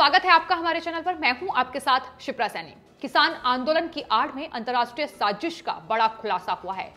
स्वागत है आपका हमारे चैनल पर। मैं हूं आपके साथ शिप्रा सैनी। किसान आंदोलन की आड़ में अंतर्राष्ट्रीय साजिश का बड़ा खुलासा हुआ है।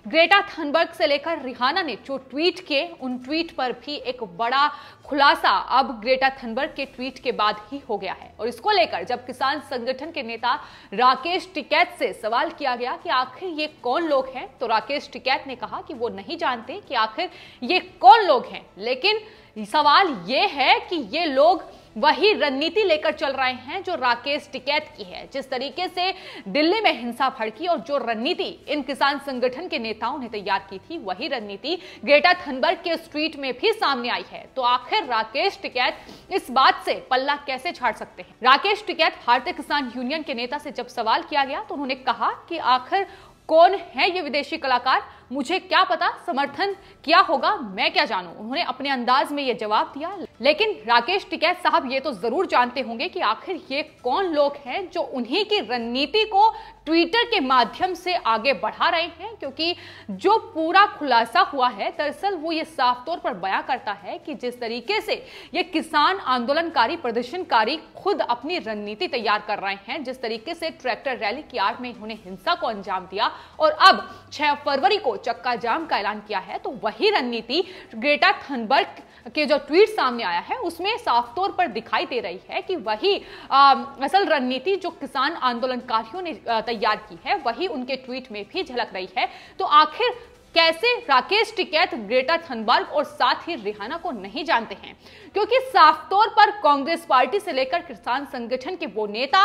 ग्रेटा थनबर्ग से लेकर रिहाना ने जो ट्वीट किए, उन ट्वीट पर भी एक बड़ा खुलासा अब ग्रेटा थनबर्ग के ट्वीट के बाद ही हो गया है। और इसको लेकर जब किसान संगठन के नेता राकेश टिकैत से सवाल किया गया कि आखिर ये कौन लोग हैं, तो राकेश टिकैत ने कहा कि वो नहीं जानते कि आखिर ये कौन लोग हैं, लेकिन सवाल ये है कि ये लोग वही रणनीति लेकर चल रहे हैं जो राकेश टिकैत की है। जिस तरीके से दिल्ली में हिंसा भड़की और जो रणनीति इन किसान संगठन के नेताओं ने तैयार की थी, वही रणनीति ग्रेटा थनबर्ग के ट्वीट में भी सामने आई है। तो आखिर राकेश टिकैत इस बात से पल्ला कैसे झाड़ सकते हैं? राकेश टिकैत भारतीय किसान यूनियन के नेता से जब सवाल किया गया तो उन्होंने कहा कि आखिर कौन है ये विदेशी कलाकार, मुझे क्या पता समर्थन किया होगा, मैं क्या जानूं। उन्होंने अपने अंदाज में ये जवाब दिया। लेकिन राकेश टिकैत साहब ये तो जरूर जानते होंगे कि आखिर ये कौन लोग हैं जो उन्हीं की रणनीति को ट्विटर के माध्यम से आगे बढ़ा रहे हैं, क्योंकि जो पूरा खुलासा हुआ है दरअसल वो ये साफ तौर पर बयां करता है कि जिस तरीके से ये किसान आंदोलनकारी प्रदर्शनकारी खुद अपनी रणनीति तैयार कर रहे हैं, जिस तरीके से ट्रैक्टर रैली की आड़ में इन्होंने हिंसा को अंजाम दिया और अब 6 फरवरी को चक्का जाम का ऐलान किया है, तो वही रणनीति ग्रेटा थनबर्ग के जो ट्वीट सामने आया है उसमें साफ तौर पर दिखाई दे रही है कि वही असल रणनीति जो किसान आंदोलनकारियों ने तैयार की है, वही उनके ट्वीट में भी झलक रही है। तो आखिर कैसे राकेश टिकैत ग्रेटा थनबर्ग और साथ ही रिहाना को नहीं जानते हैं? क्योंकि साफ तौर पर कांग्रेस पार्टी से लेकर किसान संगठन के वो नेता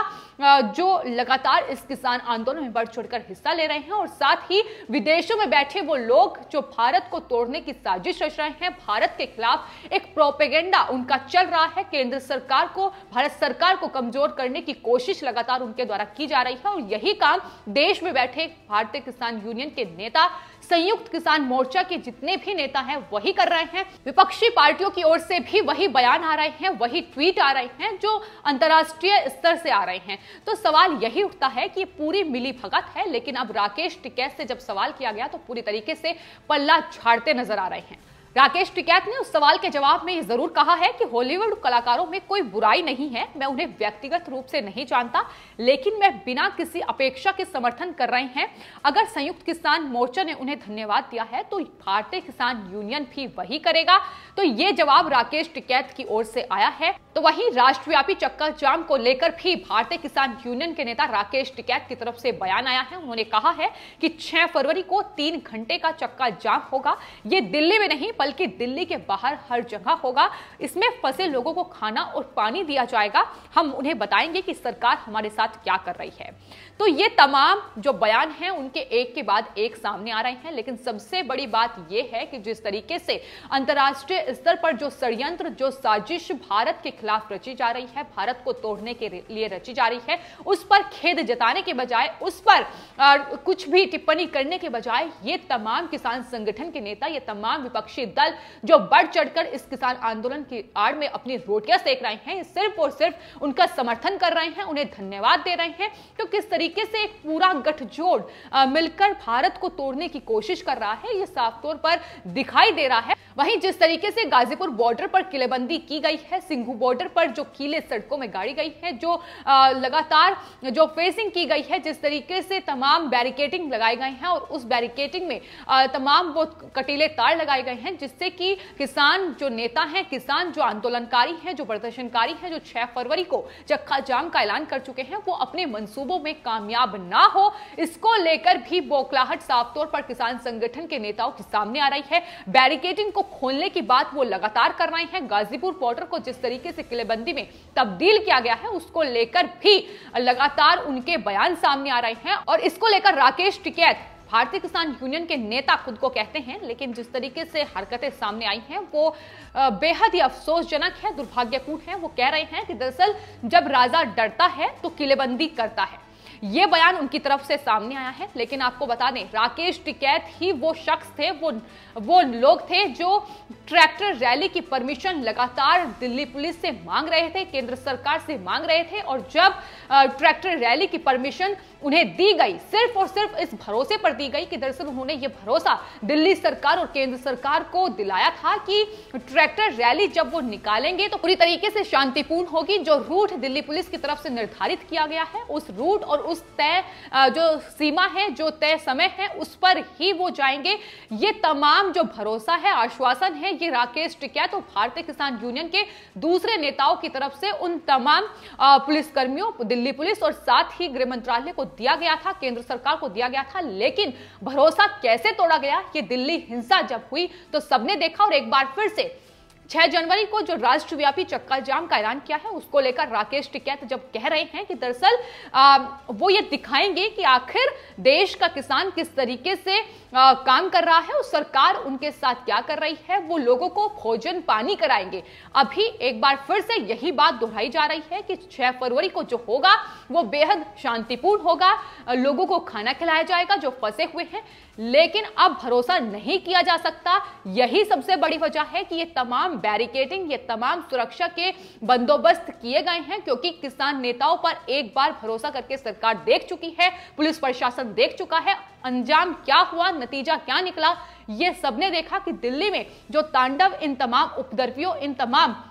जो लगातार इस किसान आंदोलन में बढ़ चढ़कर हिस्सा ले रहे हैं और साथ ही विदेशों में बैठे वो लोग जो भारत को तोड़ने की साजिश रच रहे हैं, भारत के खिलाफ एक प्रोपेगेंडा उनका चल रहा है, केंद्र सरकार को, भारत सरकार को कमजोर करने की कोशिश लगातार उनके द्वारा की जा रही है। और यही काम देश में बैठे भारतीय किसान यूनियन के नेता, संयुक्त किसान मोर्चा के जितने भी नेता हैं वही कर रहे हैं। विपक्षी पार्टियों की ओर से भी वही बयान आ रहे हैं, वही ट्वीट आ रहे हैं जो अंतर्राष्ट्रीय स्तर से आ रहे हैं। तो सवाल यही उठता है कि पूरी मिली भगत है, लेकिन अब राकेश टिकैत से जब सवाल किया गया तो पूरी तरीके से पल्ला झाड़ते नजर आ रहे हैं। राकेश टिकैत ने उस सवाल के जवाब में ये जरूर कहा है कि हॉलीवुड कलाकारों में कोई बुराई नहीं है, मैं उन्हें व्यक्तिगत रूप से नहीं जानता, लेकिन मैं बिना किसी अपेक्षा के समर्थन कर रहे हैं। अगर संयुक्त किसान मोर्चा ने उन्हें धन्यवाद दिया है तो भारतीय किसान यूनियन भी वही करेगा। तो ये जवाब राकेश टिकैत की ओर से आया है। तो वहीं राष्ट्रव्यापी चक्का जाम को लेकर भी भारतीय किसान यूनियन के नेता राकेश टिकैत की तरफ से बयान आया है। उन्होंने कहा है कि 6 फरवरी को 3 घंटे का चक्का जाम होगा। ये दिल्ली में नहीं बल्कि दिल्ली के बाहर हर जगह होगा। इसमें फंसे लोगों को खाना और पानी दिया जाएगा। हम उन्हें बताएंगे कि सरकार हमारे साथ क्या कर रही है। तो ये तमाम जो बयान हैं उनके एक के बाद एक सामने आ रहे हैं, लेकिन सबसे बड़ी बात यह है कि जिस तरीके से अंतर्राष्ट्रीय स्तर पर जो षड्यंत्र, जो साजिश भारत के खिलाफ रची जा रही है, भारत को तोड़ने के लिए रची जा रही है, उस पर खेद जताने के बजाय, उस पर कुछ भी टिप्पणी करने के बजाय ये तमाम किसान संगठन के नेता, ये तमाम विपक्षी दल जो बढ़ चढ़कर इस किसान आंदोलन की आड़ में अपनी रोटियां सेक रहे हैं, सिर्फ और सिर्फ उनका समर्थन कर रहे हैं, उन्हें धन्यवाद दे रहे हैं। तो किस तरीके से एक पूरा गठजोड़ मिलकर भारत को तोड़ने की कोशिश कर रहा है, यह साफ तौर पर दिखाई दे रहा है। वहीं जिस तरीके से गाजीपुर बॉर्डर पर किलेबंदी की गई है, सिंघू बॉर्डर पर जो कीले सड़कों में गाड़ी गई है, जो लगातार जो फेंसिंग की गई है, जिस तरीके से तमाम बैरिकेडिंग लगाए गए हैं और उस बैरिकेडिंग में तमाम वो कटीले तार लगाए गए हैं, जिससे कि किसान जो नेता हैं, किसान जो आंदोलनकारी हैं, जो प्रदर्शनकारी हैं, जो 6 फरवरी को चक्का जाम का ऐलान कर चुके हैं, वो अपने मंसूबों में कामयाब ना हो, इसको लेकर भी बौखलाहट साफ तौर पर किसान संगठन के नेताओं के सामने आ रही है। बैरिकेडिंग को खोलने की बात वो लगातार कर रहे हैं। गाजीपुर बॉर्डर को जिस तरीके से किलेबंदी में तब्दील किया गया है, उसको लेकर भी लगातार उनके बयान सामने आ रहे हैं। और इसको लेकर राकेश टिकैत, भारतीय किसान यूनियन के नेता खुद को कहते हैं, लेकिन जिस तरीके से हरकतें सामने आई हैं वो बेहद ही अफसोसजनक है, दुर्भाग्यपूर्ण है। वो कह रहे हैं कि दरअसल जब राजा डरता है तो किलेबंदी करता है। ये बयान उनकी तरफ से सामने आया है। लेकिन आपको बता दें, राकेश टिकैत ही वो शख्स थे, वो लोग थे जो ट्रैक्टर रैली की परमिशन लगातार दिल्ली पुलिस से मांग रहे थे, केंद्र सरकार से मांग रहे थे। और जब ट्रैक्टर रैली की परमिशन उन्हें दी गई सिर्फ और सिर्फ इस भरोसे पर दी गई कि दरअसल उन्होंने ये भरोसा दिल्ली सरकार और केंद्र सरकार को दिलाया था कि ट्रैक्टर रैली जब वो निकालेंगे तो पूरी तरीके से शांतिपूर्ण होगी। जो रूट दिल्ली पुलिस की तरफ से निर्धारित किया गया है उस रूट और उस तय जो सीमा है, जो तय समय है, उस पर ही वो जाएंगे। ये तमाम जो भरोसा है, आश्वासन है, ये राकेश टिकैत और भारतीय किसान यूनियन के दूसरे नेताओं की तरफ से उन तमाम पुलिसकर्मियों, दिल्ली पुलिस और साथ ही गृह मंत्रालय को दिया गया था, केंद्र सरकार को दिया गया था। लेकिन भरोसा कैसे तोड़ा गया, ये दिल्ली हिंसा जब हुई तो सबने देखा और एक बार फिर से 6 जनवरी को जो राष्ट्रव्यापी चक्का जाम का ऐलान किया है उसको लेकर राकेश टिकैत जब कह रहे हैं कि दरअसल वो ये दिखाएंगे कि आखिर देश का किसान किस तरीके से काम कर रहा है और सरकार उनके साथ क्या कर रही है, वो लोगों को भोजन पानी कराएंगे। अभी एक बार फिर से यही बात दोहराई जा रही है कि 6 फरवरी को जो होगा वो बेहद शांतिपूर्ण होगा, लोगों को खाना खिलाया जाएगा जो फंसे हुए हैं। लेकिन अब भरोसा नहीं किया जा सकता। यही सबसे बड़ी वजह है कि ये तमाम बैरिकेडिंग, ये तमाम सुरक्षा के बंदोबस्त किए गए हैं, क्योंकि किसान नेताओं पर एक बार भरोसा करके सरकार देख चुकी है, पुलिस प्रशासन देख चुका है। अंजाम क्या हुआ, नतीजा क्या निकला, ये सबने देखा कि दिल्ली में जो तांडव इन तमाम उपद्रवियों, इन तमाम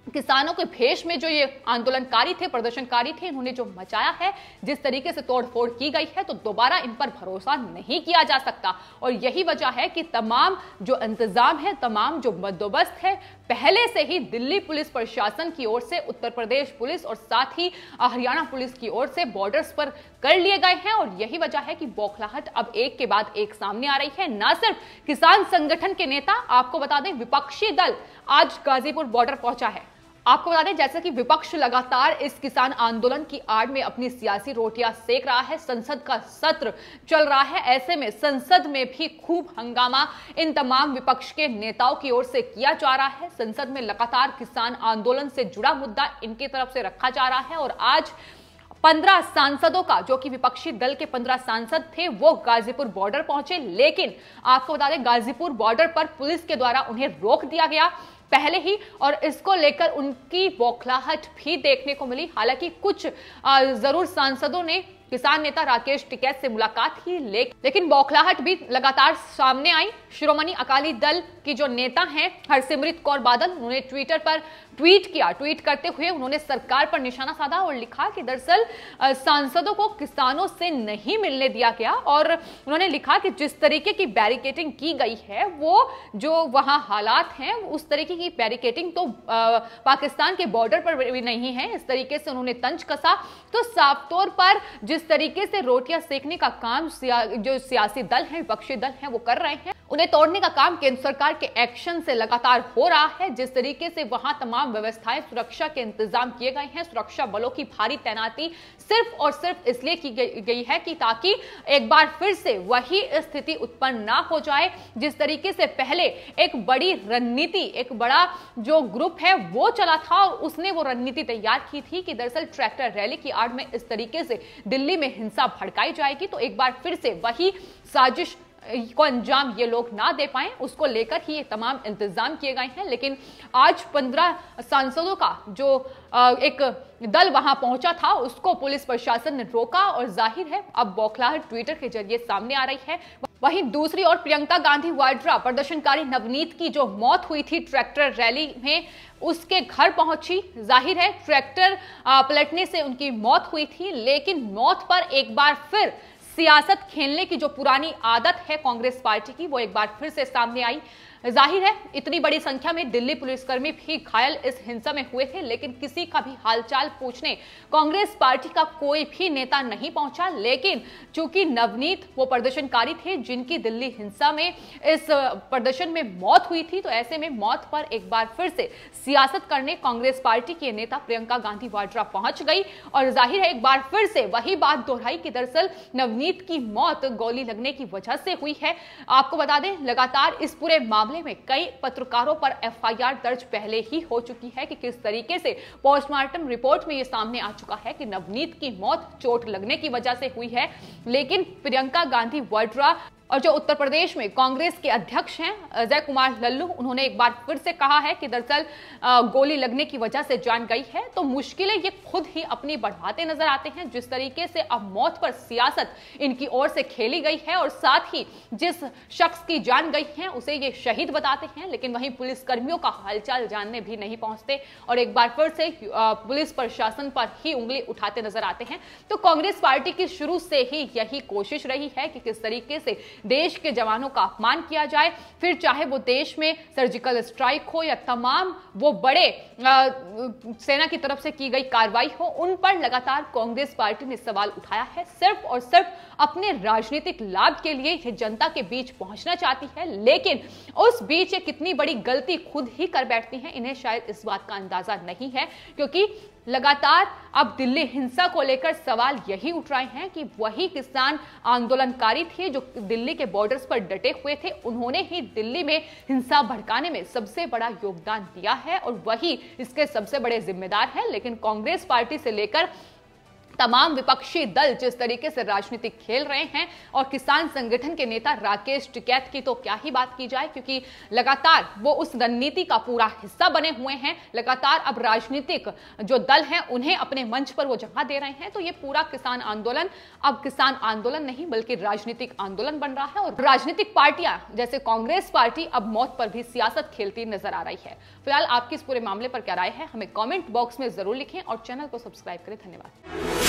किसानों के भेष में जो ये आंदोलनकारी थे, प्रदर्शनकारी थे, इन्होंने जो मचाया है, जिस तरीके से तोड़फोड़ की गई है, तो दोबारा इन पर भरोसा नहीं किया जा सकता। और यही वजह है कि तमाम जो इंतजाम है, तमाम जो बंदोबस्त है, पहले से ही दिल्ली पुलिस प्रशासन की ओर से, उत्तर प्रदेश पुलिस और साथ ही हरियाणा पुलिस की ओर से बॉर्डर्स पर कर लिए गए हैं। और यही वजह है कि बौखलाहट अब एक के बाद एक सामने आ रही है। न सिर्फ किसान संगठन के नेता, आपको बता दें विपक्षी दल आज गाजीपुर बॉर्डर पहुंचा है। आपको बता दें जैसे कि विपक्ष लगातार इस किसान आंदोलन की आड़ में अपनी सियासी रोटियां सेक रहा है, संसद का सत्र चल रहा है, ऐसे में संसद में भी खूब हंगामा इन तमाम विपक्ष के नेताओं की ओर से किया जा रहा है। संसद में लगातार किसान आंदोलन से जुड़ा मुद्दा इनकी तरफ से रखा जा रहा है। और आज 15 सांसदों का, जो कि विपक्षी दल के 15 सांसद थे, वो गाजीपुर बॉर्डर पहुंचे। लेकिन आपको बता दें गाजीपुर बॉर्डर पर पुलिस के द्वारा उन्हें रोक दिया गया पहले ही, और इसको लेकर उनकी बौखलाहट भी देखने को मिली। हालांकि कुछ जरूर सांसदों ने किसान नेता राकेश टिकैत से मुलाकात की, लेकिन बौखलाहट भी लगातार सामने आई। श्रोमणी अकाली दल की जो नेता हैं हरसिमरत कौर बादल, उन्होंने ट्विटर पर ट्वीट किया। ट्वीट करते हुए उन्होंने सरकार पर निशाना साधा और लिखा कि दरअसल सांसदों को किसानों से नहीं मिलने दिया गया। और उन्होंने लिखा कि जिस तरीके की बैरिकेडिंग की गई है, वो जो वहां हालात हैं, उस तरीके की बैरिकेडिंग तो पाकिस्तान के बॉर्डर पर भी नहीं है। इस तरीके से उन्होंने तंज कसा। तो साफ तौर पर जिस तरीके से रोटियां सेकने का काम जो सियासी दल हैं, विपक्षी दल हैं, वो कर रहे हैं, उन्हें तोड़ने का काम केंद्र सरकार के एक्शन से लगातार हो रहा है। जिस तरीके से वहां तमाम व्यवस्थाएं, सुरक्षा के इंतजाम किए गए हैं, सुरक्षा बलों की भारी तैनाती सिर्फ और सिर्फ इसलिए की गई है कि ताकि एक बार फिर से वही स्थिति उत्पन्न ना हो जाए जिस तरीके से पहले एक बड़ी रणनीति, एक बड़ा जो ग्रुप है वो चला था और उसने वो रणनीति तैयार की थी कि दरअसल ट्रैक्टर रैली की आड़ में इस तरीके से दिल्ली में हिंसा भड़काई जाएगी, तो एक बार फिर से वही साजिश को अंजाम ये लोग ना दे पाए, उसको लेकर ही ये तमाम इंतजाम किए गए हैं। लेकिन आज 15 सांसदों का जो एक दल वहां पहुंचा था, उसको पुलिस प्रशासन ने रोका और जाहिर है अब बौखलाहट ट्विटर के जरिए सामने आ रही है। वहीं दूसरी ओर प्रियंका गांधी वाड्रा, प्रदर्शनकारी नवनीत की जो मौत हुई थी ट्रैक्टर रैली में, उसके घर पहुंची। जाहिर है ट्रैक्टर पलटने से उनकी मौत हुई थी, लेकिन मौत पर एक बार फिर सियासत खेलने की जो पुरानी आदत है कांग्रेस पार्टी की, वो एक बार फिर से सामने आई। जाहिर है इतनी बड़ी संख्या में दिल्ली पुलिसकर्मी भी घायल इस हिंसा में हुए थे, लेकिन किसी का भी हालचाल पूछने कांग्रेस पार्टी का कोई भी नेता नहीं पहुंचा। लेकिन चूंकि नवनीत वो प्रदर्शनकारी थे जिनकी दिल्ली हिंसा में, इस प्रदर्शन में मौत हुई थी, तो ऐसे में मौत पर एक बार फिर से सियासत करने कांग्रेस पार्टी की नेता प्रियंका गांधी वाड्रा पहुंच गई और जाहिर है एक बार फिर से वही बात दोहराई कि दरअसल नवनीत की मौत गोली लगने की वजह से हुई है। आपको बता दें लगातार इस पूरे मामले में कई पत्रकारों पर एफआईआर दर्ज पहले ही हो चुकी है कि किस तरीके से पोस्टमार्टम रिपोर्ट में यह सामने आ चुका है कि नवनीत की मौत चोट लगने की वजह से हुई है। लेकिन प्रियंका गांधी वाड्रा और जो उत्तर प्रदेश में कांग्रेस के अध्यक्ष हैं अजय कुमार लल्लू, उन्होंने एक बार फिर से कहा है कि दरअसल गोली लगने की वजह से जान गई है। तो मुश्किलें ये खुद ही अपनी बढ़ाते नजर आते हैं। जिस तरीके से अब मौत पर सियासत इनकी ओर से खेली गई है और साथ ही जिस शख्स की जान गई है उसे ये शहीद बताते हैं, लेकिन वहीं पुलिस कर्मियों का हालचाल जानने भी नहीं पहुंचते और एक बार फिर से पुलिस प्रशासन पर ही उंगली उठाते नजर आते हैं। तो कांग्रेस पार्टी की शुरू से ही यही कोशिश रही है कि किस तरीके से देश के जवानों का अपमान किया जाए, फिर चाहे वो देश में सर्जिकल स्ट्राइक हो या तमाम वो बड़े सेना की तरफ से की गई कार्रवाई हो, उन पर लगातार कांग्रेस पार्टी ने सवाल उठाया है। सिर्फ और सिर्फ अपने राजनीतिक लाभ के लिए यह जनता के बीच पहुंचना चाहती है, लेकिन उस बीच ये कितनी बड़ी गलती खुद ही कर बैठती हैं, इन्हें शायद इस बात का अंदाजा नहीं है। क्योंकि लगातार अब दिल्ली हिंसा को लेकर सवाल यही उठ रहे हैं कि वही किसान आंदोलनकारी थे जो दिल्ली के बॉर्डर्स पर डटे हुए थे, उन्होंने ही दिल्ली में हिंसा भड़काने में सबसे बड़ा योगदान दिया है और वही इसके सबसे बड़े जिम्मेदार हैं। लेकिन कांग्रेस पार्टी से लेकर तमाम विपक्षी दल जिस तरीके से राजनीति खेल रहे हैं और किसान संगठन के नेता राकेश टिकैत की तो क्या ही बात की जाए, क्योंकि लगातार वो उस रणनीति का पूरा हिस्सा बने हुए हैं। लगातार अब राजनीतिक जो दल हैं उन्हें अपने मंच पर वो जगह दे रहे हैं। तो ये पूरा किसान आंदोलन अब किसान आंदोलन नहीं बल्कि राजनीतिक आंदोलन बन रहा है और राजनीतिक पार्टियां जैसे कांग्रेस पार्टी अब मौत पर भी सियासत खेलती नजर आ रही है। फिलहाल आपकी इस पूरे मामले पर क्या राय है, हमें कॉमेंट बॉक्स में जरूर लिखें और चैनल को सब्सक्राइब करें। धन्यवाद।